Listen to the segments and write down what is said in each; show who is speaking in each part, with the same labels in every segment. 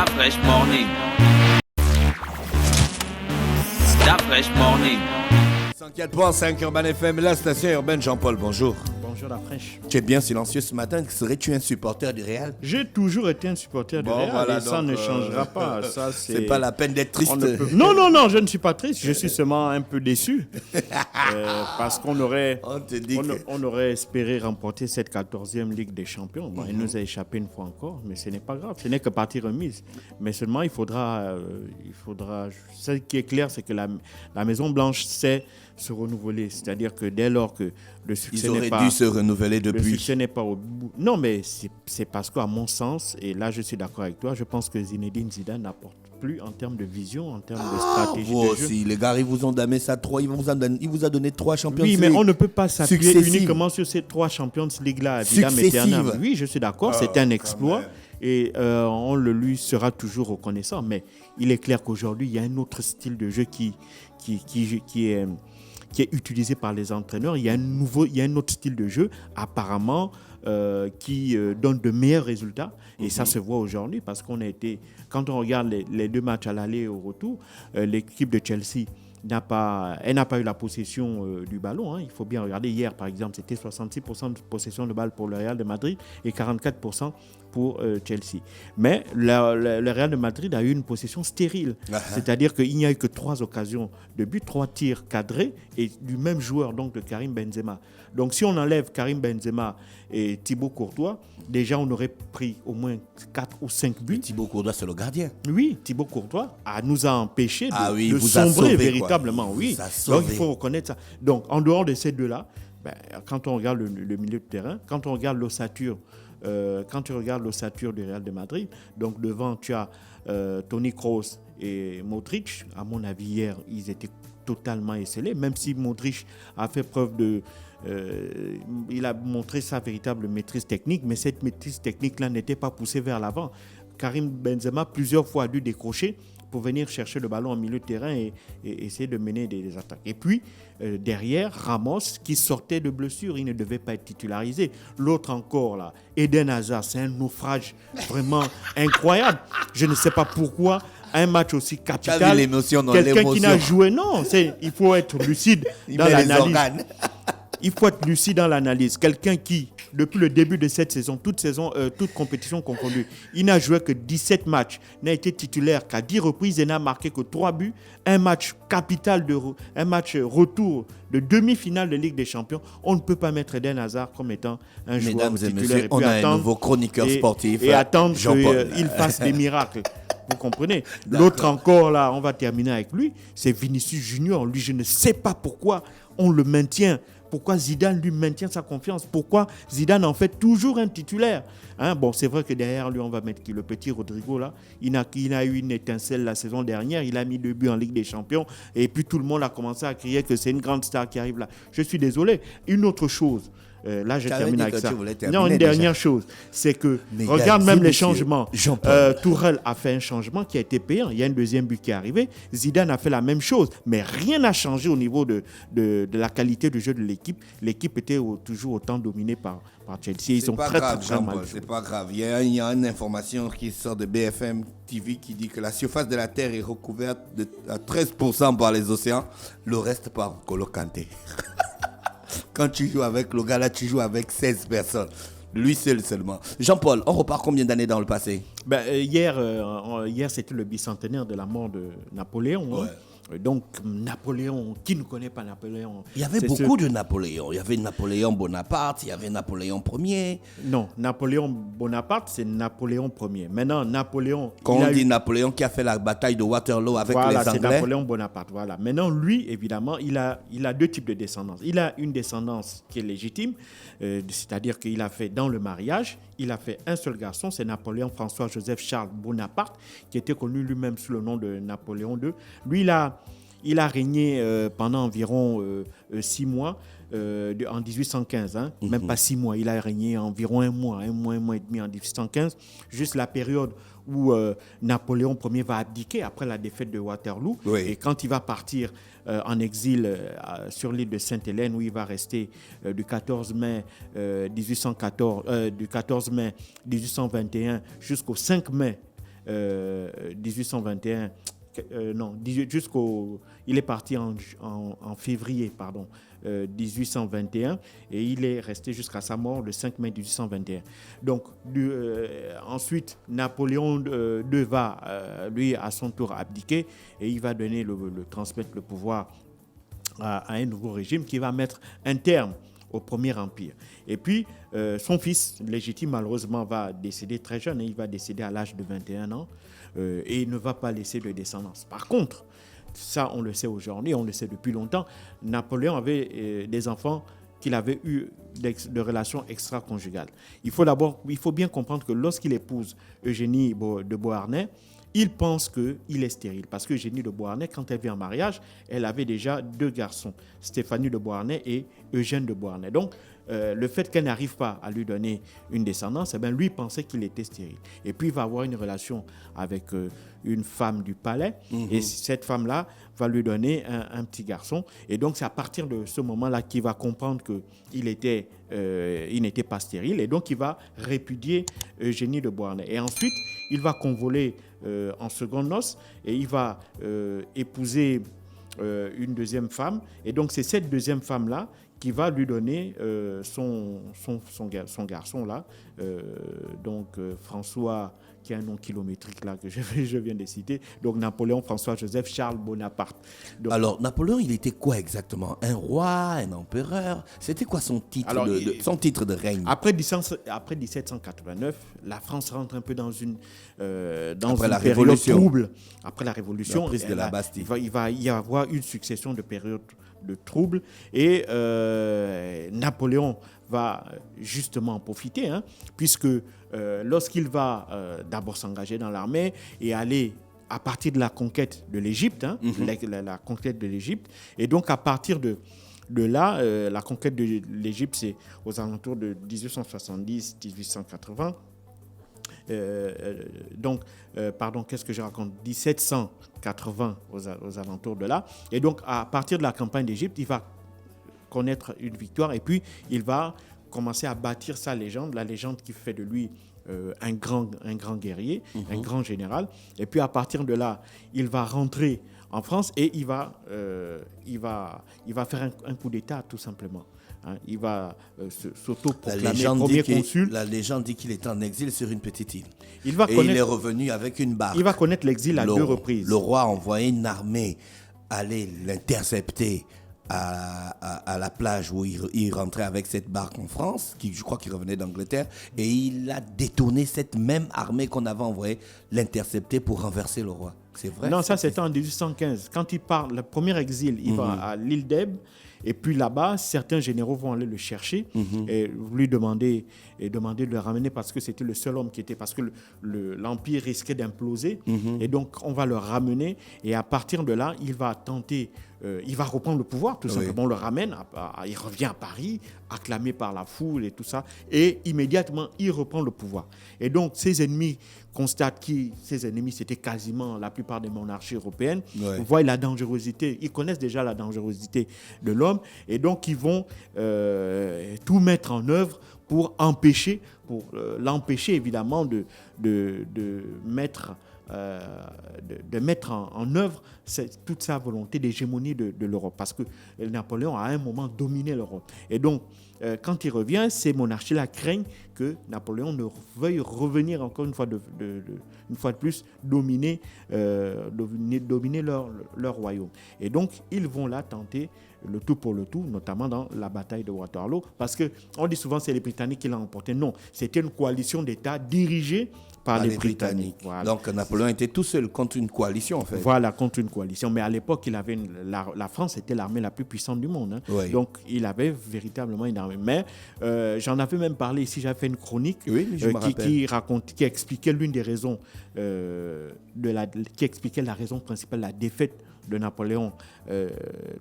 Speaker 1: Fresh Morning. Fresh Morning.
Speaker 2: 104.5 Urban FM, la station urbaine. Jean-Paul, bonjour.
Speaker 3: Bonjour la fraîche.
Speaker 2: Tu es bien silencieux ce matin. Serais-tu un supporter du Real?
Speaker 3: J'ai toujours été un supporter du Real
Speaker 2: voilà,
Speaker 3: et ça
Speaker 2: donc,
Speaker 3: ne changera pas. Ça,
Speaker 2: c'est pas la peine d'être triste.
Speaker 3: Non, je ne suis pas triste. Je suis seulement un peu déçu parce qu'on aurait, on aurait espéré remporter cette 14e Ligue des Champions. Bon, il nous a échappé une fois encore, mais ce n'est pas grave. Ce n'est que partie remise. Mais seulement, il faudra. Ce qui est clair, c'est que la Maison Blanche sait se renouveler. C'est-à-dire que dès lors que le succès n'est pas...
Speaker 2: Ils auraient dû se renouveler depuis.
Speaker 3: Le succès n'est pas au bout. Non, mais c'est parce qu'à mon sens, et là je suis d'accord avec toi, je pense que Zinedine Zidane n'apporte plus en termes de vision, en termes de stratégie
Speaker 2: vous
Speaker 3: de
Speaker 2: aussi,
Speaker 3: jeu.
Speaker 2: les gars, ils vous ont donné ça 3, il vous a donné 3 Champions League.
Speaker 3: Oui, mais on ne peut pas s'appuyer
Speaker 2: successives.
Speaker 3: Uniquement sur ces 3 Champions League-là. Zidane était un homme. Oui, je suis d'accord, c'est un exploit. Et on le lui sera toujours reconnaissant. Mais il est clair qu'aujourd'hui, il y a un autre style de jeu qui est utilisé par les entraîneurs. Il y a un autre style de jeu, apparemment, qui donne de meilleurs résultats. Et ça se voit aujourd'hui parce quand on regarde les 2 matchs à l'aller et au retour, l'équipe de Chelsea n'a pas eu la possession du ballon. Hein. Il faut bien regarder. Hier, par exemple, c'était 66% de possession de balle pour le Real de Madrid et 44% pour Chelsea. Mais le Real de Madrid a eu une possession stérile. C'est-à-dire qu'il n'y a eu que 3 occasions de but, 3 tirs cadrés et du même joueur, donc de Karim Benzema. Donc si on enlève Karim Benzema et Thibaut Courtois, déjà on aurait pris au moins 4 ou 5 buts.
Speaker 2: Et Thibaut Courtois, c'est le gardien.
Speaker 3: Oui, Thibaut Courtois nous a empêchés de
Speaker 2: vous a
Speaker 3: sombrer
Speaker 2: sauvé,
Speaker 3: véritablement. Oui. Donc il faut reconnaître ça. Donc en dehors de ces 2-là, quand on regarde le milieu de terrain, quand on regarde l'ossature, quand tu regardes l'ossature du Real de Madrid, donc devant tu as Toni Kroos et Modric. À mon avis, hier, ils étaient totalement esselés, même si Modric a fait preuve il a montré sa véritable maîtrise technique, mais cette maîtrise technique-là n'était pas poussée vers l'avant. Karim Benzema, plusieurs fois, a dû décrocher pour venir chercher le ballon en milieu de terrain et essayer de mener des attaques. Et puis, derrière, Ramos, qui sortait de blessure, il ne devait pas être titularisé. L'autre encore, là, Eden Hazard, c'est un naufrage vraiment incroyable. Je ne sais pas pourquoi un match aussi capital, quelqu'un qui n'a joué, non, il faut être lucide dans l'analyse. Il faut être lucide dans l'analyse. Quelqu'un qui, depuis le début de cette saison, toute compétition confondue, il n'a joué que 17 matchs, n'a été titulaire qu'à 10 reprises et n'a marqué que 3 buts. Un match capital, un match retour de demi-finale de Ligue des Champions. On ne peut pas mettre Eden Hazard comme étant un joueur titulaire.
Speaker 2: Mesdames et messieurs, on a un nouveau chroniqueur sportif.
Speaker 3: Et attendre qu'il fasse des miracles. Vous comprenez? L'autre encore, là, on va terminer avec lui, c'est Vinicius Junior. Lui, je ne sais pas pourquoi on le maintient. Pourquoi Zidane lui maintient sa confiance? Pourquoi Zidane en fait toujours un titulaire? Bon, c'est vrai que derrière lui, on va mettre qui? Le petit Rodrigo, là. Il a eu une étincelle la saison dernière. Il a mis 2 buts en Ligue des Champions. Et puis tout le monde a commencé à crier que c'est une grande star qui arrive là. Je suis désolé. Une autre chose. Là, je termine avec ça. Non, une dernière chose, c'est que, regarde même les changements. Tourelle a fait un changement qui a été payant. Il y a un deuxième but qui est arrivé. Zidane a fait la même chose, mais rien n'a changé au niveau de la qualité du jeu de l'équipe. L'équipe était toujours autant dominée par Chelsea. Ils ont très mal joué.
Speaker 2: C'est pas grave. Il y a une information qui sort de BFM TV qui dit que la surface de la Terre est recouverte à 13% par les océans, le reste par N'Golo Kanté. Quand tu joues avec le gars là, tu joues avec 16 personnes. Lui seul seulement. Jean-Paul, on repart combien d'années dans le passé?
Speaker 3: Hier, c'était le bicentenaire de la mort de Napoléon. Ouais. Donc, Napoléon, qui ne connaît pas Napoléon?
Speaker 2: Il y avait beaucoup de Napoléon. Il y avait Napoléon Bonaparte, il y avait Napoléon Ier.
Speaker 3: Non, Napoléon Bonaparte, c'est Napoléon Ier. Maintenant, Napoléon...
Speaker 2: Quand on dit Napoléon qui a fait la bataille de Waterloo avec les Anglais.
Speaker 3: Voilà, c'est Napoléon Bonaparte. Voilà. Maintenant, lui, évidemment, il a 2 types de descendance. Il a une descendance qui est légitime, c'est-à-dire qu'il a fait dans le mariage, il a fait un seul garçon, c'est Napoléon François-Joseph Charles Bonaparte, qui était connu lui-même sous le nom de Napoléon II. Lui, il a régné pendant environ 6 mois, en 1815, même pas 6 mois, il a régné environ un mois et demi en 1815, juste la période où Napoléon Ier va abdiquer après la défaite de Waterloo. Oui. Et quand il va partir en exil sur l'île de Sainte-Hélène, où il va rester du 14 mai 1821 jusqu'au 5 mai 1821. Il est parti en février, 1821, et il est resté jusqu'à sa mort le 5 mai 1821. Donc, ensuite, Napoléon II va, lui, à son tour, abdiquer, et il va donner transmettre le pouvoir à un nouveau régime qui va mettre un terme au Premier Empire. Et puis, son fils légitime, malheureusement, va décéder très jeune. Il va décéder à l'âge de 21 ans et il ne va pas laisser de descendance. Par contre, ça, on le sait aujourd'hui, on le sait depuis longtemps, Napoléon avait des enfants qu'il avait eu de relations extra-conjugales. Il faut bien comprendre que lorsqu'il épouse Eugénie de Beauharnais, il pense qu'il est stérile parce que Eugénie de Beauharnais, quand elle vient en mariage, elle avait déjà 2 garçons, Stéphanie de Beauharnais et Eugène de Beauharnais. Donc, le fait qu'elle n'arrive pas à lui donner une descendance, lui pensait qu'il était stérile. Et puis, il va avoir une relation avec une femme du palais, et cette femme-là va lui donner un petit garçon. Et donc, c'est à partir de ce moment-là qu'il va comprendre qu'il n'était pas stérile, et donc il va répudier Eugénie de Beauharnais. Et ensuite, il va convoler en secondes noces, et il va épouser une deuxième femme. Et donc, c'est cette deuxième femme-là qui va lui donner son garçon là, François, qui a un nom kilométrique là que je viens de citer, donc Napoléon François Joseph Charles Bonaparte. Donc,
Speaker 2: alors, Napoléon, il était quoi exactement? Un roi, un empereur? C'était quoi son titre, son titre de règne?
Speaker 3: Après 1789, la France rentre un peu dans une
Speaker 2: période
Speaker 3: trouble. Après la Révolution,
Speaker 2: la prise de la Bastille.
Speaker 3: Il va y avoir une succession de périodes de troubles, et Napoléon va justement en profiter, puisque lorsqu'il va d'abord s'engager dans l'armée et aller à partir de la conquête de l'Égypte, la conquête de l'Égypte, et donc à partir de là, la conquête de l'Égypte, c'est aux alentours de 1870-1880. Qu'est-ce que je raconte? 1780 aux alentours de là. Et donc, à partir de la campagne d'Égypte, il va connaître une victoire, et puis il va commencer à bâtir sa légende, la légende qui fait de lui un grand guerrier, un grand général. Et puis, à partir de là, il va rentrer en France et il va faire un coup d'État, tout simplement. Il va s'auto-proclamer premier consul.
Speaker 2: La légende dit qu'il était en exil sur une petite île. Il est revenu avec une barque.
Speaker 3: Il va connaître l'exil à 2 reprises.
Speaker 2: Le roi a envoyé une armée aller l'intercepter à la plage où il rentrait avec cette barque en France, je crois qu'il revenait d'Angleterre, et il a détourné cette même armée qu'on avait envoyée l'intercepter pour renverser le roi. C'est vrai?
Speaker 3: Non, ça c'était en 1815. Quand il part, le premier exil, il va à l'île d'Elbe. Et puis là-bas, certains généraux vont aller le chercher et lui demander de le ramener parce que c'était le seul homme qui était... Parce que l'Empire risquait d'imploser. Et donc, on va le ramener. Et à partir de là, il va tenter... il va reprendre le pouvoir, tout simplement. On le ramène, il revient à Paris, acclamé par la foule et tout ça. Et immédiatement, il reprend le pouvoir. Et donc, ses ennemis constatent ses ennemis, c'était quasiment la plupart des monarchies européennes. Vous voyez la dangerosité. Ils connaissent déjà la dangerosité de l'homme. Et donc, ils vont tout mettre en œuvre pour l'empêcher, évidemment, de mettre en œuvre toute sa volonté d'hégémonie de l'Europe. Parce que Napoléon a à un moment dominé l'Europe. Et donc, quand il revient, ces monarchies-là craignent que Napoléon ne veuille revenir encore une fois de plus dominer leur royaume. Et donc, ils vont là tenter le tout pour le tout, notamment dans la bataille de Waterloo, parce qu'on dit souvent que c'est les Britanniques qui l'ont emporté. Non, c'était une coalition d'États dirigée par les Britanniques. Voilà.
Speaker 2: Donc Napoléon était tout seul contre une coalition, en fait.
Speaker 3: Voilà, contre une coalition. Mais à l'époque, la France était l'armée la plus puissante du monde.
Speaker 2: Oui.
Speaker 3: Donc il avait véritablement une armée. Mais j'en avais même parlé ici, j'avais fait une chronique qui expliquait l'une des raisons, qui expliquait la raison principale, la défaite de Napoléon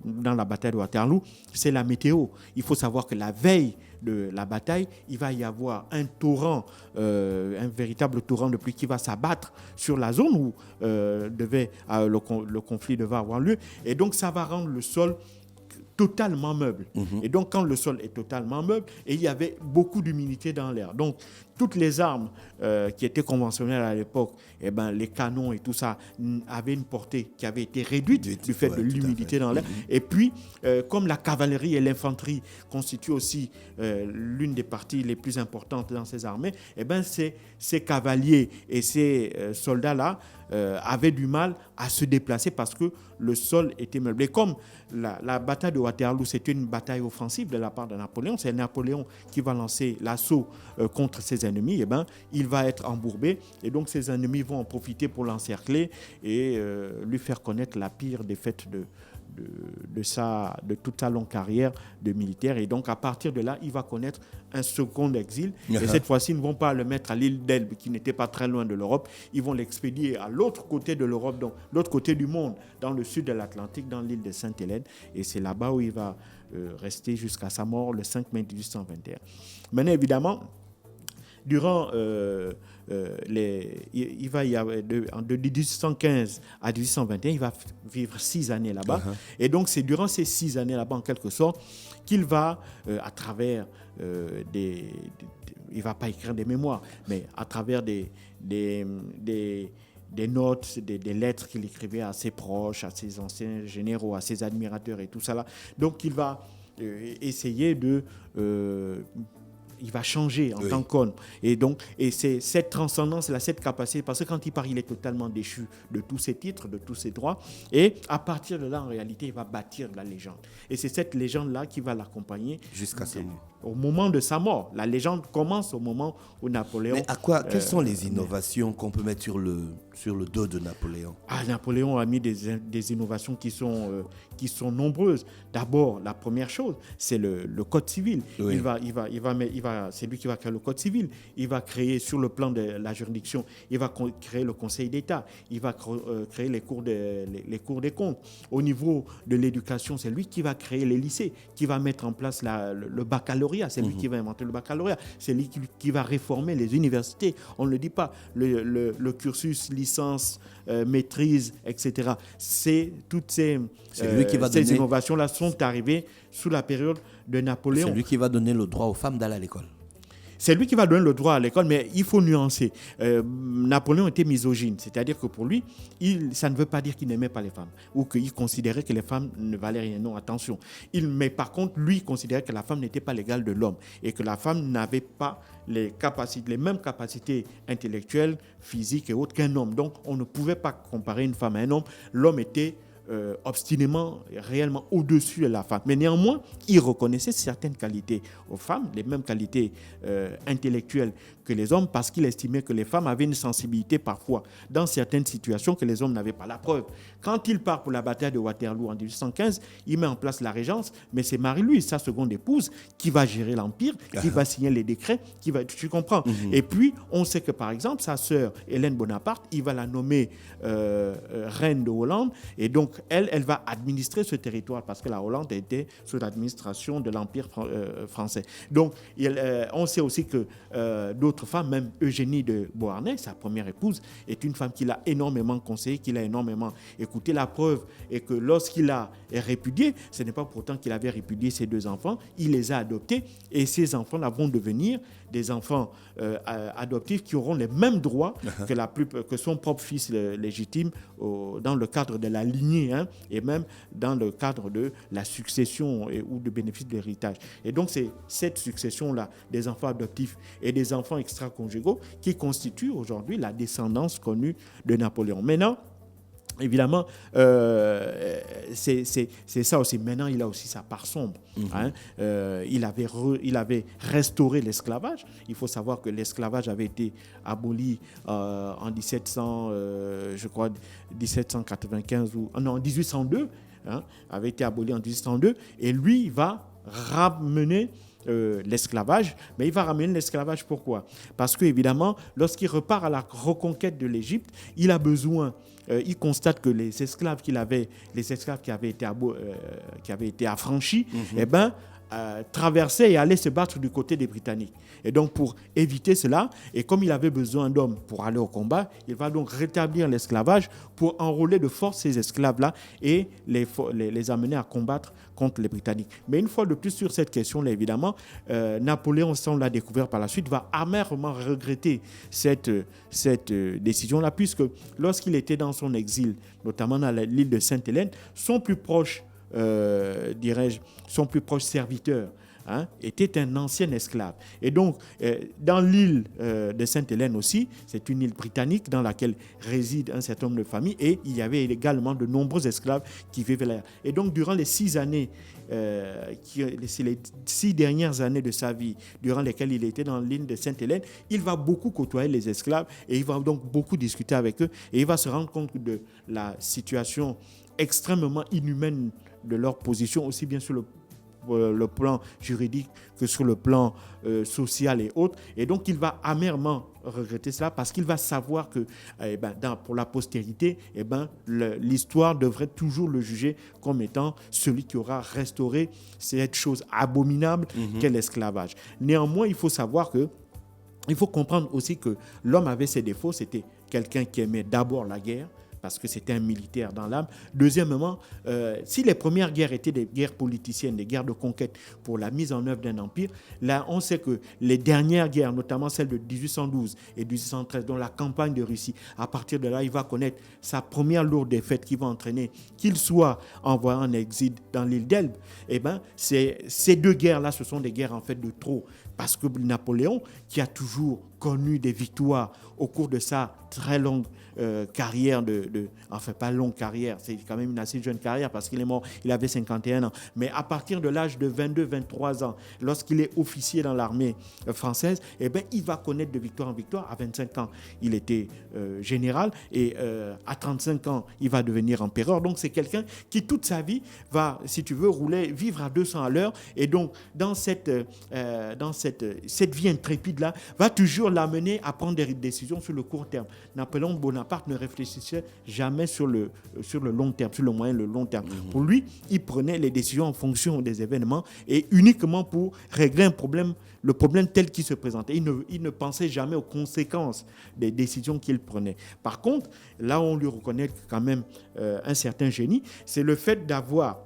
Speaker 3: dans la bataille de Waterloo, c'est la météo. Il faut savoir que la veille de la bataille, il va y avoir un véritable torrent de pluie qui va s'abattre sur la zone où le conflit devait avoir lieu. Et donc, ça va rendre le sol totalement meuble. Et donc, quand le sol est totalement meuble, et il y avait beaucoup d'humidité dans l'air. Donc, toutes les armes qui étaient conventionnelles à l'époque, eh ben, les canons et tout ça avaient une portée qui avait été réduite du fait de l'humidité dans l'air. Et puis, comme la cavalerie et l'infanterie constituent aussi l'une des parties les plus importantes dans ces armées, eh ben, ces cavaliers et ces soldats-là avaient du mal à se déplacer parce que le sol était meublé. Comme la bataille de Waterloo, c'était une bataille offensive de la part de Napoléon. C'est Napoléon qui va lancer l'assaut contre ses ennemis. Eh ben, il va être embourbé et donc ses ennemis vont en profiter pour l'encercler et lui faire connaître la pire défaite de toute sa longue carrière de militaire. Et donc, à partir de là, il va connaître un second exil. Et cette fois-ci, ils ne vont pas le mettre à l'île d'Elbe, qui n'était pas très loin de l'Europe. Ils vont l'expédier à l'autre côté de l'Europe, donc l'autre côté du monde, dans le sud de l'Atlantique, dans l'île de Sainte-Hélène. Et c'est là-bas où il va rester jusqu'à sa mort, le 5 mai 1821. Maintenant, évidemment, durant il va y avoir de 1815 à 1821, il va vivre 6 années là-bas. Et donc, c'est durant ces 6 années là-bas, en quelque sorte, qu'il va, à travers il ne va pas écrire des mémoires, mais à travers des notes, des lettres qu'il écrivait à ses proches, à ses anciens généraux, à ses admirateurs et tout ça là. Donc, il va essayer de... il va changer en tant qu'homme. Et c'est cette transcendance-là, cette capacité, parce que quand il part, il est totalement déchu de tous ses titres, de tous ses droits. Et à partir de là, en réalité, il va bâtir la légende. Et c'est cette légende-là qui va l'accompagner
Speaker 2: jusqu'à sa mort.
Speaker 3: Au moment de sa mort. La légende commence au moment où Napoléon...
Speaker 2: Mais quelles sont les innovations qu'on peut mettre sur le dos de Napoléon?
Speaker 3: Napoléon a mis des innovations qui sont nombreuses. D'abord, la première chose, c'est le code civil. Oui. C'est lui qui va créer le code civil. Il va créer, sur le plan de la juridiction, il va créer le Conseil d'État. Il va créer les cours des comptes. Au niveau de l'éducation, c'est lui qui va créer les lycées, qui va mettre en place le baccalauréat. C'est lui qui va inventer le baccalauréat. C'est lui qui va réformer les universités. On ne le dit pas. Le cursus, licence, maîtrise, etc. Toutes ces innovations-là sont arrivées sous la période de Napoléon.
Speaker 2: C'est lui qui va donner le droit aux femmes d'aller à l'école.
Speaker 3: C'est lui qui va donner le droit à l'école, mais il faut nuancer. Napoléon était misogyne, c'est-à-dire que pour lui, ça ne veut pas dire qu'il n'aimait pas les femmes ou qu'il considérait que les femmes ne valaient rien. Non, attention. Mais par contre, lui considérait que la femme n'était pas l'égale de l'homme et que la femme n'avait pas les mêmes capacités intellectuelles, physiques et autres qu'un homme. Donc, on ne pouvait pas comparer une femme à un homme. L'homme était obstinément, réellement au-dessus de la femme. Mais néanmoins, il reconnaissait certaines qualités aux femmes, les mêmes qualités intellectuelles que les hommes, parce qu'il estimait que les femmes avaient une sensibilité parfois dans certaines situations que les hommes n'avaient pas. La preuve, quand il part pour la bataille de Waterloo en 1815, il met en place la régence, mais c'est Marie-Louise, sa seconde épouse, qui va gérer l'Empire, qui va signer les décrets, tu comprends. Et puis, on sait que par exemple, sa sœur Hélène Bonaparte, il va la nommer reine de Hollande, et donc elle va administrer ce territoire parce que la Hollande était sous l'administration de l'Empire français. Donc, on sait aussi que d'autres femmes, même Eugénie de Beauharnais, sa première épouse, est une femme qui l'a énormément conseillée, qui l'a énormément écoutée. La preuve est que lorsqu'il a répudié, ce n'est pas pourtant qu'il avait répudié ses 2 enfants, il les a adoptés et ces enfants-là vont devenir des enfants adoptifs qui auront les mêmes droits que son propre fils légitime dans le cadre de la lignée et même dans le cadre de la succession ou de bénéfice de l'héritage. Et donc, c'est cette succession-là des enfants adoptifs et des enfants extra-conjugaux qui constitue aujourd'hui la descendance connue de Napoléon. Maintenant, évidemment, c'est ça aussi. Maintenant, il a aussi sa part sombre. Il avait restauré l'esclavage. Il faut savoir que l'esclavage avait été aboli en 1795 en 1802. Avait été aboli en 1802. Et lui, il va ramener l'esclavage, mais il va ramener l'esclavage pourquoi? Parce qu'évidemment, lorsqu'il repart à la reconquête de l'Égypte, il a besoin, il constate que les esclaves qui avaient été affranchis, traversait et allait se battre du côté des Britanniques. Et donc, pour éviter cela, et comme il avait besoin d'hommes pour aller au combat, il va donc rétablir l'esclavage pour enrôler de force ces esclaves-là et les amener à combattre contre les Britanniques. Mais une fois de plus sur cette question-là, évidemment, Napoléon, ça on l'a découvert par la suite, va amèrement regretter cette décision-là, puisque lorsqu'il était dans son exil, notamment dans l'île de Sainte-Hélène, son plus proche serviteur, était un ancien esclave. Et donc, dans l'île de Sainte-Hélène aussi, c'est une île britannique dans laquelle réside un certain nombre de familles, et il y avait également de nombreux esclaves qui vivaient là. Et donc, durant les 6 années, c'est les 6 dernières années de sa vie, durant lesquelles il était dans l'île de Sainte-Hélène, il va beaucoup côtoyer les esclaves, et il va donc beaucoup discuter avec eux, et il va se rendre compte de la situation extrêmement inhumaine de leur position, aussi bien sur le plan juridique que sur le plan social et autres. Et donc, il va amèrement regretter cela parce qu'il va savoir que pour la postérité, l'histoire devrait toujours le juger comme étant celui qui aura restauré cette chose abominable qu'est l'esclavage. Néanmoins, il faut comprendre aussi que l'homme avait ses défauts. C'était quelqu'un qui aimait d'abord la guerre, parce que c'était un militaire dans l'âme. Deuxièmement, si les premières guerres étaient des guerres politiciennes, des guerres de conquête pour la mise en œuvre d'un empire, là, on sait que les dernières guerres, notamment celles de 1812 et 1813, dont la campagne de Russie, à partir de là, il va connaître sa première lourde défaite qui va entraîner qu'il soit envoyé en exil dans l'île d'Elbe. Ces 2 guerres-là, ce sont des guerres en fait de trop, parce que Napoléon, qui a toujours connu des victoires au cours de sa très longue carrière, pas longue carrière, c'est quand même une assez jeune carrière parce qu'il est mort, il avait 51 ans. Mais à partir de l'âge de 22-23 ans, lorsqu'il est officier dans l'armée française, il va connaître de victoire en victoire. À 25 ans, il était général et à 35 ans, il va devenir empereur. Donc, c'est quelqu'un qui, toute sa vie, va, si tu veux, vivre à 200 à l'heure. Et donc, dans cette vie intrépide-là, va toujours l'amener à prendre des décisions sur le court terme. Napoléon Bonaparte ne réfléchissait jamais sur le long terme, sur le moyen et le long terme. Pour lui, il prenait les décisions en fonction des événements et uniquement pour régler le problème tel qu'il se présentait. Il ne pensait jamais aux conséquences des décisions qu'il prenait. Par contre, là où on lui reconnaît quand même un certain génie, c'est le fait d'avoir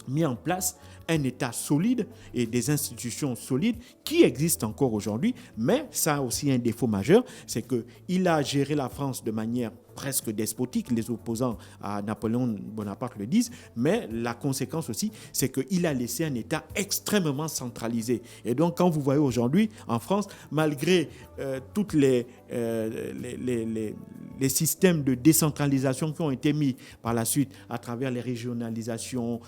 Speaker 3: mis en place un État solide et des institutions solides qui existent encore aujourd'hui, mais ça a aussi un défaut majeur, c'est qu'il a géré la France de manière presque despotique, les opposants à Napoléon Bonaparte le disent, mais la conséquence aussi, c'est qu'il a laissé un État extrêmement centralisé. Et donc, quand vous voyez aujourd'hui en France, malgré toutes les systèmes de décentralisation qui ont été mis par la suite à travers les régionalisations,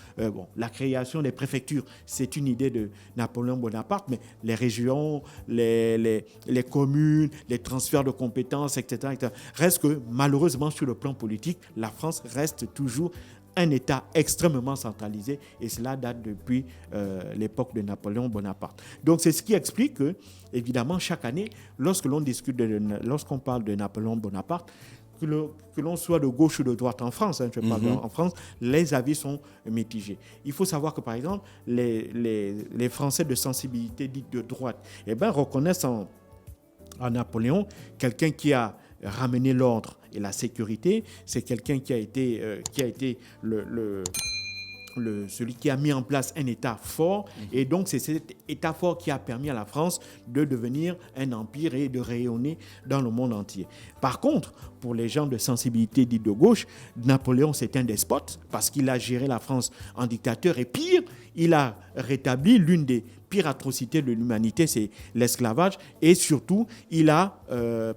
Speaker 3: la création des préfectures, c'est une idée de Napoléon Bonaparte, mais les régions, les communes, les transferts de compétences, etc. reste que malheureusement, sur le plan politique, la France reste toujours un État extrêmement centralisé et cela date depuis l'époque de Napoléon Bonaparte. Donc c'est ce qui explique que, évidemment, chaque année, lorsqu'on parle de Napoléon Bonaparte, que l'on soit de gauche ou de droite en France, je parle en France, les avis sont mitigés. Il faut savoir que, par exemple, les Français de sensibilité dite de droite reconnaissent en Napoléon quelqu'un qui a ramené l'ordre et la sécurité. C'est quelqu'un qui a été celui qui a mis en place un État fort. Et donc, c'est cet État fort qui a permis à la France de devenir un empire et de rayonner dans le monde entier. Par contre, pour les gens de sensibilité dite de gauche, Napoléon, c'est un despote parce qu'il a géré la France en dictateur. Et pire, il a rétabli l'une des pires atrocités de l'humanité, c'est l'esclavage. Et surtout, il a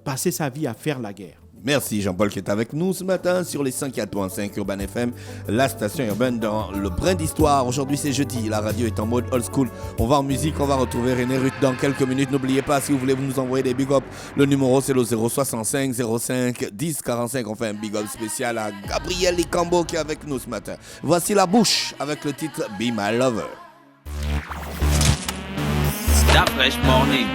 Speaker 3: passé sa vie à faire la guerre.
Speaker 2: Merci Jean-Paul qui est avec nous ce matin sur les 104.5 Urban FM, la station urbaine dans le brin d'histoire. Aujourd'hui c'est jeudi, la radio est en mode old school. On va en musique, on va retrouver René Ruth dans quelques minutes. N'oubliez pas, si vous voulez vous nous envoyer des big up, le numéro c'est le 065 05 10 45. On fait un big up spécial à Gabriel Licambo qui est avec nous ce matin. Voici La Bouche avec le titre Be My Lover.
Speaker 1: Stop Fresh Morning.